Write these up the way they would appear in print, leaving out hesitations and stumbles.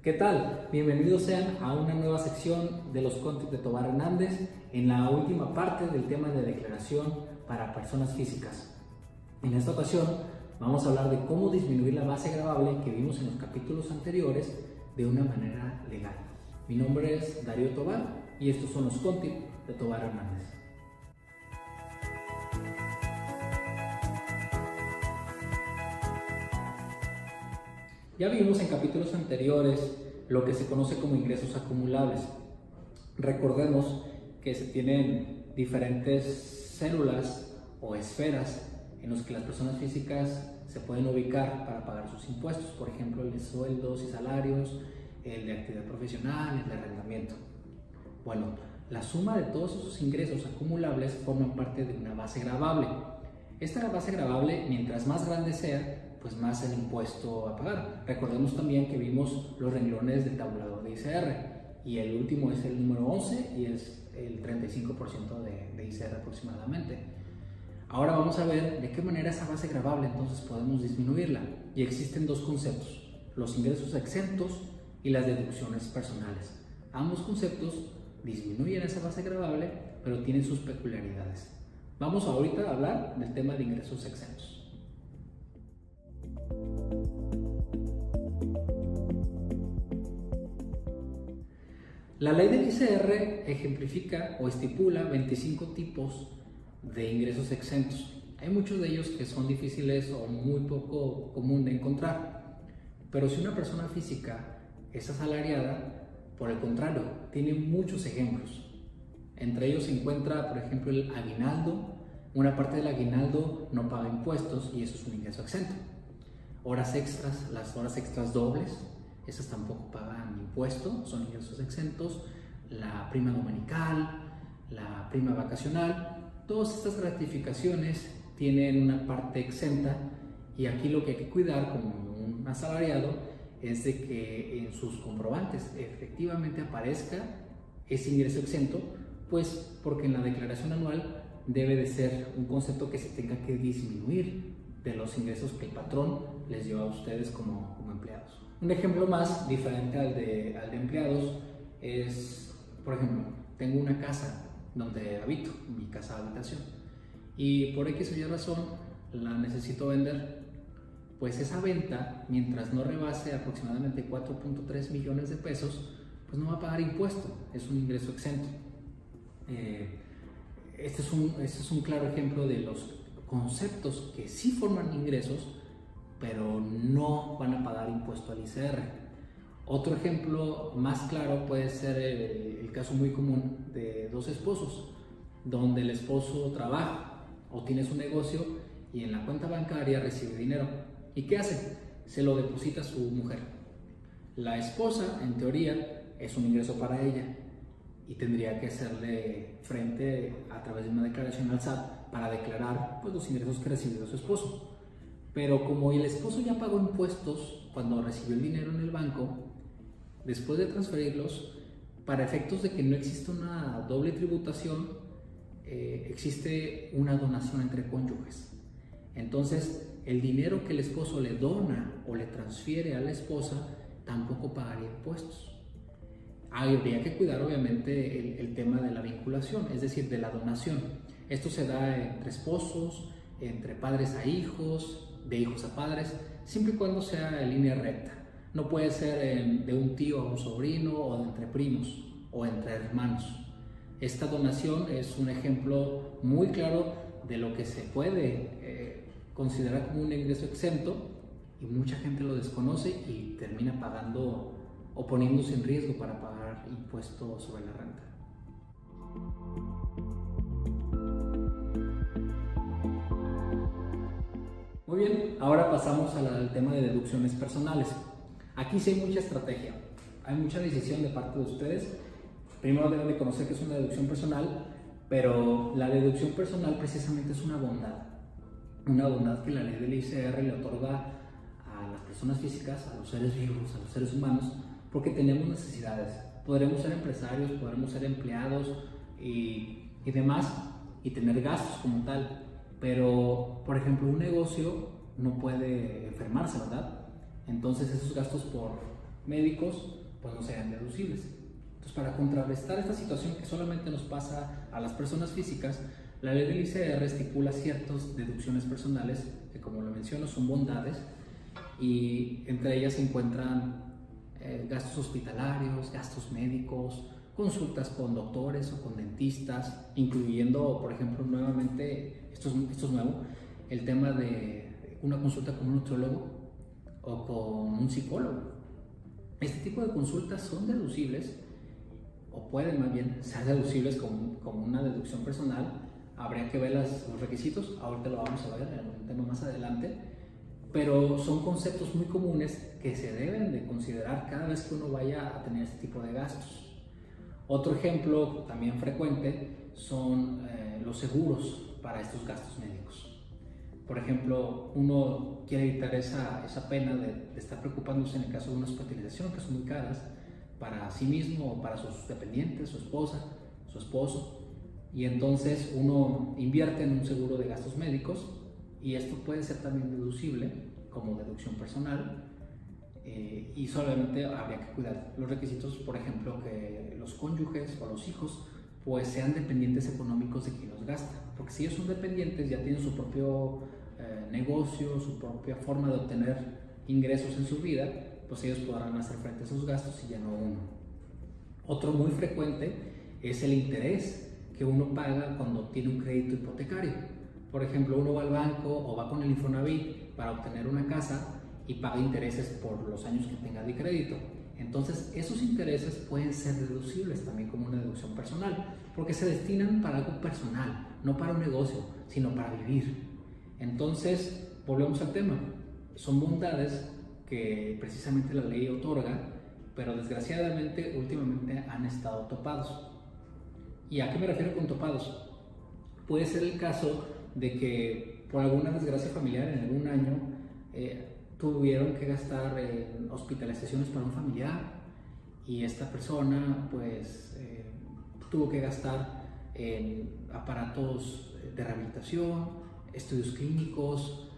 ¿Qué tal? Bienvenidos sean a una nueva sección de los Contips de Tobar Hernández en la última parte del tema de declaración para personas físicas. En esta ocasión vamos a hablar de cómo disminuir la base gravable que vimos en los capítulos anteriores de una manera legal. Mi nombre es Darío Tobar y estos son los Contips de Tobar Hernández. Ya vimos en capítulos anteriores lo que se conoce como ingresos acumulables. Recordemos que se tienen diferentes células o esferas en las que las personas físicas se pueden ubicar para pagar sus impuestos, por ejemplo el de sueldos y salarios, el de actividad profesional, el de arrendamiento. Bueno, la suma de todos esos ingresos acumulables forman parte de una base gravable. Esta base gravable, mientras más grande sea, pues más el impuesto a pagar. Recordemos también que vimos los renglones del tabulador de ICR y el último es el número 11 y es el 35% de ICR aproximadamente. Ahora vamos a ver de qué manera esa base gravable entonces podemos disminuirla. Y existen dos conceptos, los ingresos exentos y las deducciones personales. Ambos conceptos disminuyen esa base gravable, pero tienen sus peculiaridades. Vamos ahorita a hablar del tema de ingresos exentos. La ley del ICR ejemplifica o estipula 25 tipos de ingresos exentos. Hay muchos de ellos que son difíciles o muy poco común de encontrar, pero si una persona física es asalariada, por el contrario, tiene muchos ejemplos. Entre ellos se encuentra, por ejemplo, el aguinaldo. Una parte del aguinaldo no paga impuestos y eso es un ingreso exento. Horas extras, las horas extras dobles, esas tampoco pagan impuesto, son ingresos exentos. La prima dominical, la prima vacacional, todas estas gratificaciones tienen una parte exenta y aquí lo que hay que cuidar como un asalariado es de que en sus comprobantes efectivamente aparezca ese ingreso exento, pues porque en la declaración anual debe de ser un concepto que se tenga que disminuir de los ingresos que el patrón les dio a ustedes como empleados. Un ejemplo más diferente al de empleados es, por ejemplo, tengo una casa donde habito, mi casa de habitación, y por X o Y razón la necesito vender. Pues esa venta, mientras no rebase aproximadamente 4.3 millones de pesos, pues no va a pagar impuesto, es un ingreso exento. Este es un claro ejemplo de los conceptos que sí forman ingresos, pero no van a pagar impuesto al ICR. Otro ejemplo más claro puede ser el caso muy común de dos esposos, donde el esposo trabaja o tiene su negocio y en la cuenta bancaria recibe dinero. ¿Y qué hace? Se lo deposita a su mujer. La esposa, en teoría, es un ingreso para ella y tendría que hacerle frente a través de una declaración al SAT para declarar pues, los ingresos que recibió su esposo. Pero como el esposo ya pagó impuestos cuando recibió el dinero en el banco, después de transferirlos, para efectos de que no exista una doble tributación, existe una donación entre cónyuges. Entonces, el dinero que el esposo le dona o le transfiere a la esposa tampoco pagaría impuestos. Habría que cuidar obviamente el tema de la vinculación, es decir, de la donación. Esto se da entre esposos, entre padres a hijos, de hijos a padres, siempre y cuando sea en línea recta. No puede ser de un tío a un sobrino o de entre primos o entre hermanos. Esta donación es un ejemplo muy claro de lo que se puede considerar como un ingreso exento y mucha gente lo desconoce y termina pagando o poniéndose en riesgo para pagar impuestos sobre la renta. Muy bien, ahora pasamos al tema de deducciones personales. Aquí sí hay mucha estrategia, hay mucha decisión de parte de ustedes. Primero deben de conocer que es una deducción personal, pero la deducción personal precisamente es una bondad que la ley del ICR le otorga a las personas físicas, a los seres vivos, a los seres humanos, porque tenemos necesidades. Podremos ser empresarios, podremos ser empleados y demás, y tener gastos como tal. Pero, por ejemplo, un negocio no puede enfermarse, ¿verdad? Entonces esos gastos médicos, pues no sean deducibles. Entonces, para contrarrestar esta situación que solamente nos pasa a las personas físicas, la ley del ICR estipula ciertas deducciones personales que, como lo menciono, son bondades, y entre ellas se encuentran gastos hospitalarios, gastos médicos, consultas con doctores o con dentistas, incluyendo, por ejemplo, nuevamente, esto es nuevo, el tema de una consulta con un nutriólogo o con un psicólogo. Este tipo de consultas son deducibles, o pueden más bien ser deducibles como una deducción personal. Habría que ver los requisitos, ahorita lo vamos a ver en un tema más adelante, pero son conceptos muy comunes que se deben de considerar cada vez que uno vaya a tener este tipo de gastos. Otro ejemplo también frecuente son los seguros para estos gastos médicos. Por ejemplo, uno quiere evitar esa pena de estar preocupándose en el caso de una hospitalización, que son muy caras, para sí mismo o para sus dependientes, su esposa, su esposo, y entonces uno invierte en un seguro de gastos médicos, y esto puede ser también deducible como deducción personal, y solamente habría que cuidar los requisitos, por ejemplo, que los cónyuges o los hijos pues sean dependientes económicos de quien los gasta, porque si ellos son dependientes ya tienen su propio negocio, su propia forma de obtener ingresos en su vida, pues ellos podrán hacer frente a esos gastos y ya no uno. Otro muy frecuente es el interés que uno paga cuando tiene un crédito hipotecario. Por ejemplo, uno va al banco o va con el Infonavit para obtener una casa y paga intereses por los años que tenga de crédito. Entonces, esos intereses pueden ser deducibles también como una deducción personal, porque se destinan para algo personal, no para un negocio, sino para vivir. Entonces, volvemos al tema. Son bondades que precisamente la ley otorga, pero desgraciadamente últimamente han estado topados. ¿Y a qué me refiero con topados? Puede ser el caso de que por alguna desgracia familiar en algún año tuvieron que gastar en hospitalizaciones para un familiar, y esta persona pues tuvo que gastar en aparatos de rehabilitación, estudios clínicos,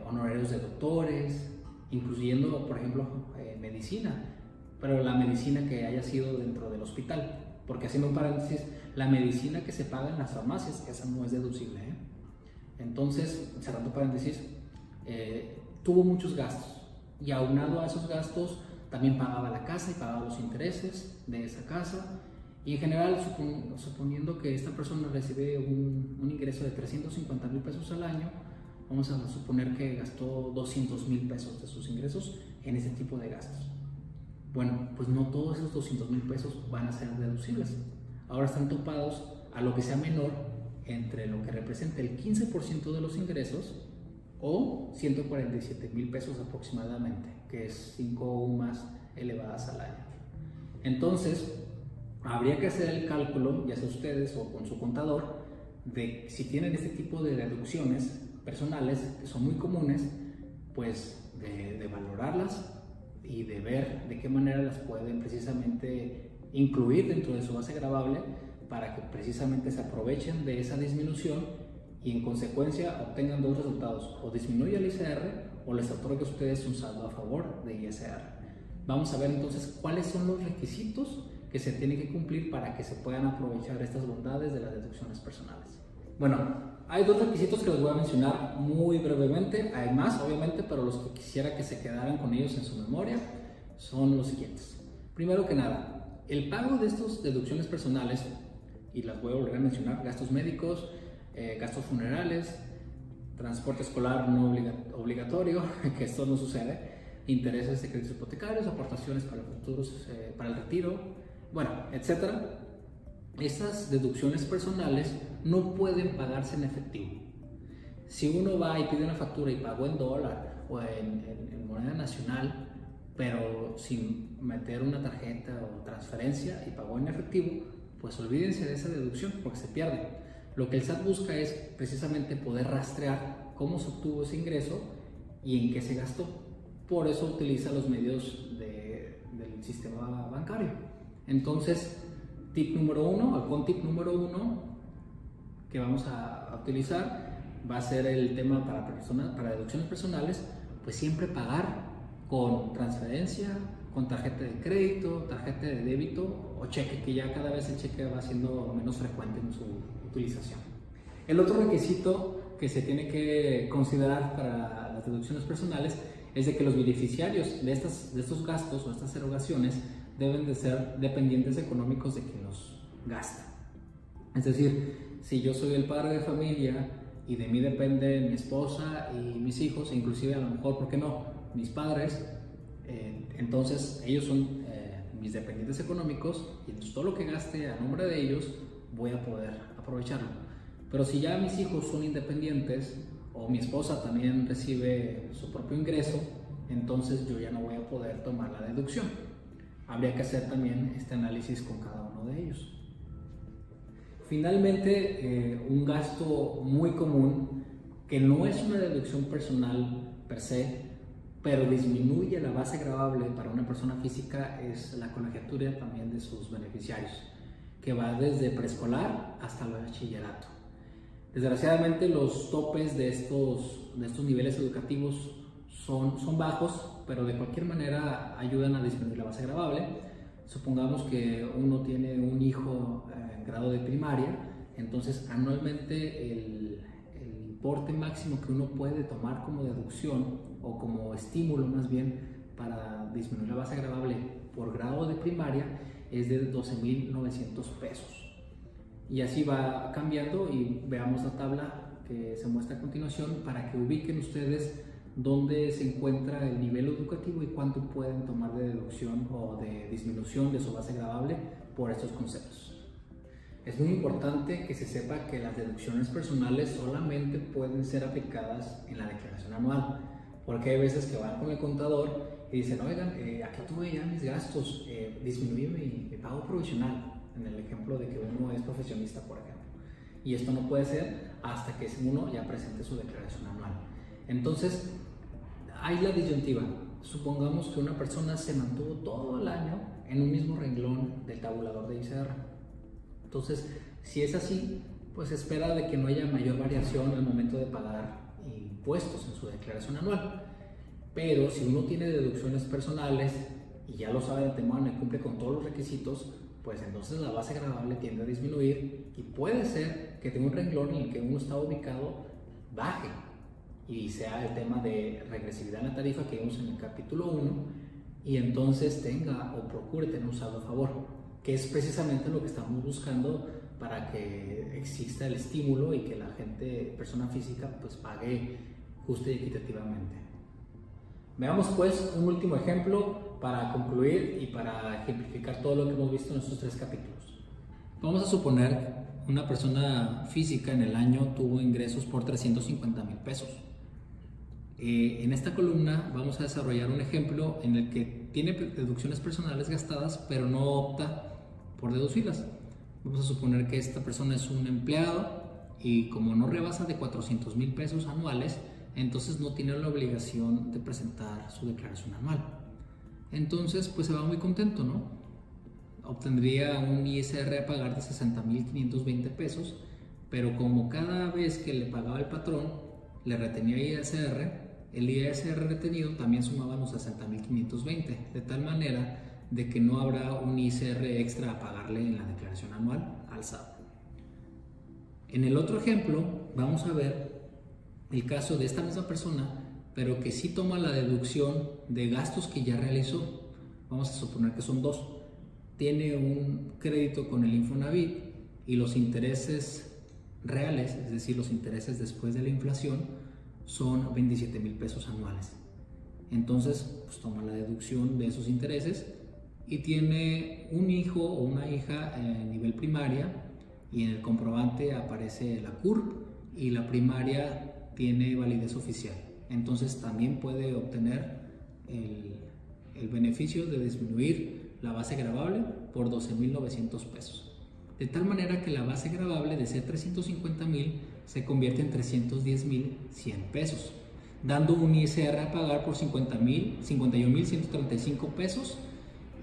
honorarios de doctores, incluyendo por ejemplo medicina, pero la medicina que haya sido dentro del hospital, porque haciendo un paréntesis, la medicina que se paga en las farmacias, esa no es deducible, ¿eh? Entonces, cerrando paréntesis, tuvo muchos gastos, y aunado a esos gastos también pagaba la casa y pagaba los intereses de esa casa, y en general suponiendo que esta persona recibe un ingreso de 350,000 pesos al año, vamos a suponer que gastó 200,000 pesos de sus ingresos en ese tipo de gastos. Bueno, pues no todos esos 200,000 pesos van a ser deducibles. Ahora están topados a lo que sea menor entre lo que representa el 15% de los ingresos o 147,000 pesos aproximadamente, que es 5 más elevadas al año. Entonces, habría que hacer el cálculo, ya sea ustedes o con su contador, de si tienen este tipo de deducciones personales, que son muy comunes, pues de valorarlas y de ver de qué manera las pueden precisamente incluir dentro de su base gravable para que precisamente se aprovechen de esa disminución y en consecuencia obtengan dos resultados: o disminuye el ISR o les otorgue a ustedes un saldo a favor de ISR. Vamos a ver entonces cuáles son los requisitos que se tienen que cumplir para que se puedan aprovechar estas bondades de las deducciones personales. Bueno, hay dos requisitos que les voy a mencionar muy brevemente. Hay más, obviamente, pero los que quisiera que se quedaran con ellos en su memoria son los siguientes. Primero que nada, el pago de estas deducciones personales, y las voy a volver a mencionar: gastos médicos, gastos funerales, transporte escolar no obligatorio, que esto no sucede, intereses de créditos hipotecarios, aportaciones para futuros, para el retiro, bueno, etcétera. Estas deducciones personales no pueden pagarse en efectivo. Si uno va y pide una factura y pagó en dólar o en moneda nacional, pero sin meter una tarjeta o transferencia y pagó en efectivo, pues olvídense de esa deducción porque se pierde. Lo que el SAT busca es precisamente poder rastrear cómo se obtuvo ese ingreso y en qué se gastó. Por eso utiliza los medios del sistema bancario. Entonces, tip número uno, o con tip número uno que vamos a utilizar va a ser el tema para deducciones personales, pues siempre pagar con transferencia con tarjeta de crédito, tarjeta de débito o cheque, que ya cada vez el cheque va siendo menos frecuente en su utilización. El otro requisito que se tiene que considerar para las deducciones personales es de que los beneficiarios de estos gastos o estas erogaciones deben de ser dependientes económicos de quien los gasta. Es decir, si yo soy el padre de familia y de mí depende mi esposa y mis hijos, e inclusive a lo mejor, ¿por qué no?, mis padres, entonces ellos son mis dependientes económicos y entonces todo lo que gaste a nombre de ellos voy a poder aprovecharlo. Pero si ya mis hijos son independientes o mi esposa también recibe su propio ingreso, entonces yo ya no voy a poder tomar la deducción. Habría que hacer también este análisis con cada uno de ellos. Finalmente, un gasto muy común que no es una deducción personal per se, pero disminuye la base gravable para una persona física, es la colegiatura también de sus beneficiarios, que va desde preescolar hasta el bachillerato. Desgraciadamente los topes de estos niveles educativos son bajos, pero de cualquier manera ayudan a disminuir la base gravable. Supongamos que uno tiene un hijo en grado de primaria, entonces anualmente el importe máximo que uno puede tomar como deducción o como estímulo más bien para disminuir la base gravable por grado de primaria es de 12,900 pesos. Y así va cambiando y veamos la tabla que se muestra a continuación para que ubiquen ustedes dónde se encuentra el nivel educativo y cuánto pueden tomar de deducción o de disminución de su base gravable por estos conceptos. Es muy importante que se sepa que las deducciones personales solamente pueden ser aplicadas en la declaración anual, porque hay veces que van con el contador y dicen, oigan, aquí tuve ya mis gastos, disminuye mi pago provisional, en el ejemplo de que uno es profesionista, por ejemplo. Y esto no puede ser hasta que uno ya presente su declaración anual. Entonces, hay la disyuntiva. Supongamos que una persona se mantuvo todo el año en un mismo renglón del tabulador de ICR. Entonces, si es así, pues espera de que no haya mayor variación al momento de pagar impuestos en su declaración anual. Pero si uno tiene deducciones personales y ya lo sabe de antemano y cumple con todos los requisitos, pues entonces la base gravable tiende a disminuir y puede ser que tenga un renglón en el que uno está ubicado baje y sea el tema de regresividad en la tarifa que vimos en el capítulo 1 y entonces tenga o procure tener un saldo a favor, que es precisamente lo que estamos buscando para que exista el estímulo y que la gente, persona física, pues pague justa y equitativamente. Veamos pues un último ejemplo para concluir y para ejemplificar todo lo que hemos visto en estos 3 capítulos. Vamos a suponer que una persona física en el año tuvo ingresos por 350,000 pesos. En esta columna vamos a desarrollar un ejemplo en el que tiene deducciones personales gastadas, pero no opta por deducirlas. Vamos a suponer que esta persona es un empleado y como no rebasa de 400,000 pesos anuales, entonces no tiene la obligación de presentar su declaración anual. Entonces, pues se va muy contento, ¿no? Obtendría un ISR a pagar de 60,520 pesos, pero como cada vez que le pagaba el patrón le retenía ISR, el ISR retenido también sumaba los 60,520, de tal manera de que no habrá un ISR extra a pagarle en la declaración anual al SAT. En el otro ejemplo, vamos a ver el caso de esta misma persona, pero que sí toma la deducción de gastos que ya realizó. Vamos a suponer que son 2. Tiene un crédito con el Infonavit y los intereses reales, es decir, los intereses después de la inflación, son 27,000 pesos anuales. Entonces, pues toma la deducción de esos intereses y tiene un hijo o una hija en nivel primaria y en el comprobante aparece la CURP y la primaria tiene validez oficial. Entonces también puede obtener el beneficio de disminuir la base gravable por 12,900 pesos. De tal manera que la base gravable de ser 350,000 se convierte en 310,100 pesos, dando un ISR a pagar por 51,135 pesos.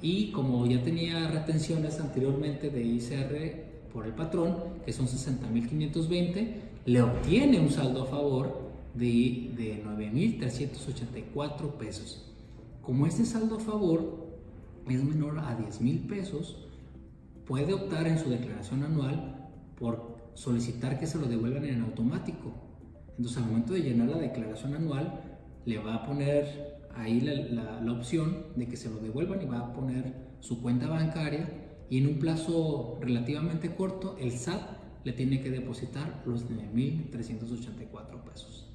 Y como ya tenía retenciones anteriormente de ISR por el patrón, que son 60,520, le obtiene un saldo a favor de 9,384 pesos. Como este saldo a favor es menor a 10,000 pesos, puede optar en su declaración anual por solicitar que se lo devuelvan en automático. Entonces, al momento de llenar la declaración anual, le va a poner ahí la opción de que se lo devuelvan y va a poner su cuenta bancaria, y en un plazo relativamente corto el SAT le tiene que depositar los 9,384 pesos.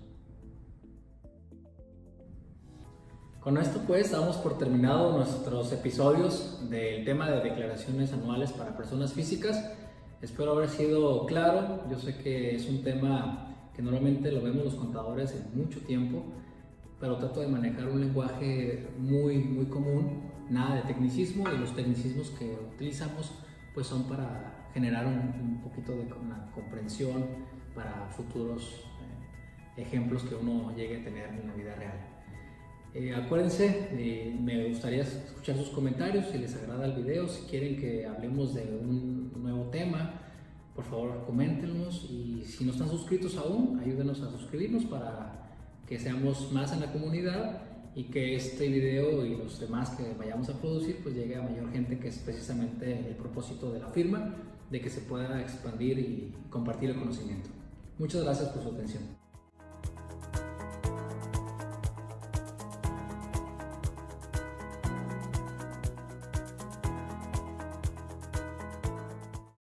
Con esto pues damos por terminado nuestros episodios del tema de declaraciones anuales para personas físicas. Espero haber sido claro. Yo sé que es un tema que normalmente lo vemos los contadores en mucho tiempo, pero trato de manejar un lenguaje muy común, nada de tecnicismo, y los tecnicismos que utilizamos pues son para generar un poquito de una comprensión para futuros ejemplos que uno llegue a tener en la vida real. Acuérdense, me gustaría escuchar sus comentarios si les agrada el video, si quieren que hablemos de un nuevo tema, por favor coméntenos, y si no están suscritos aún, ayúdenos a suscribirnos para que seamos más en la comunidad y que este video y los demás que vayamos a producir pues llegue a mayor gente, que es precisamente el propósito de la firma, de que se pueda expandir y compartir el conocimiento. Muchas gracias por su atención.